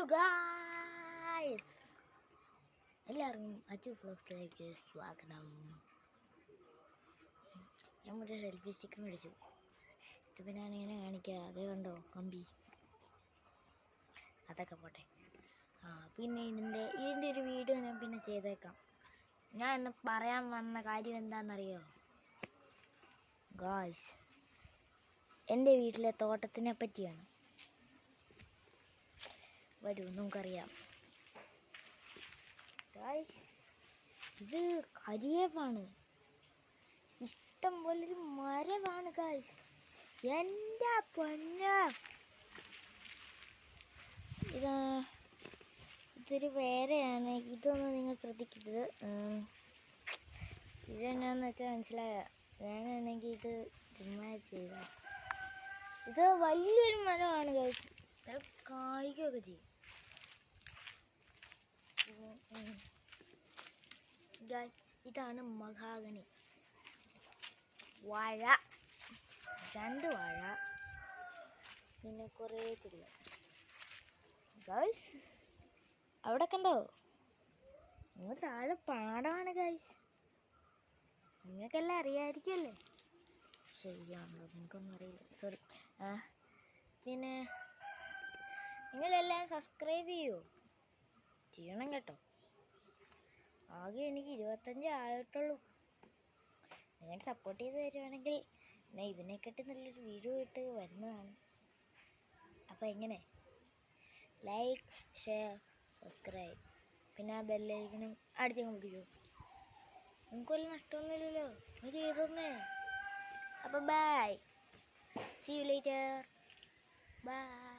Hello guys, എല്ലാവർക്കും അച്ചു വ്ലോഗ്സിലേക്ക് സ്വാഗതം. ഞാൻ ഒരു സെൽഫി സ്റ്റിക്ക് മേടിച്ചു. ഇതിപ്പോൾ ഞാനിങ്ങനെ കാണിക്കാം. അത് കണ്ടോ കമ്പി, അതൊക്കെ പോട്ടെ. പിന്നെ ഇതിൻ്റെ ഒരു വീഡിയോ ഞാൻ പിന്നെ ചെയ്തേക്കാം. ഞാൻ ഇന്ന് പറയാൻ വന്ന കാര്യം എന്താണെന്നറിയോ ഗായ്സ്? എൻ്റെ വീട്ടിലെ തോട്ടത്തിനെ പറ്റിയാണ്. വരൂ നമുക്കറിയാം ഗായ്സ്. ഇത് കരിയേപ്പാണ്, ഇഷ്ടം പോലൊരു മരമാണ് ഗായ്സ്. എൻ്റെ പൊന്ന, ഇതൊരു വേറെയാണ്. ഇതൊന്നും നിങ്ങൾ ശ്രദ്ധിക്കരുത്. ഇതെന്നാന്ന് വെച്ചാൽ മനസ്സിലായ, ഞാനാണെങ്കിൽ ഇത് ചുമ്മാ ചെയ്ത. ഇത് വലിയൊരു മരമാണ് ഗായ്സ്, കായ്ക്കുകയൊക്കെ ചെയ്യും. ഇതാണ് മഹാഗണി വാഴ, 2 വാഴ, പിന്നെ കുറേ ചെടികൾ ഗായ്സ്. അവിടെ കണ്ടോ? നിങ്ങൾ താഴെ പാടമാണ് ഗായ്സ്. നിങ്ങൾക്കെല്ലാം അറിയാമായിരിക്കുമല്ലേ? ശരിയാണല്ലോ, നിങ്ങൾക്കൊന്നും അറിയില്ല, സോറി. പിന്നെ നിങ്ങളെല്ലാം സബ്സ്ക്രൈബ് ചെയ്യണം കേട്ടോ. ആകെ എനിക്ക് 25 ആയിട്ടുള്ളൂ. നിങ്ങൾ സപ്പോർട്ട് ചെയ്ത് തരുവാണെങ്കിൽ ഞാൻ ഇതിനെക്കാട്ടി നല്ലൊരു വീഡിയോ ഇട്ട് വരുന്നതാണ്. അപ്പോൾ എങ്ങനെ? ലൈക്ക്, ഷെയർ, സബ്സ്ക്രൈബ്, പിന്നെ ആ ബെല്ലൈക്കനും അടിച്ചങ്ങ് പിടിക്കൂ. നിങ്ങൾക്ക് വല്ല നഷ്ടമൊന്നുമില്ലല്ലോ, നിങ്ങൾ ചെയ്തോന്നേ. അപ്പോൾ bye, see you later, by.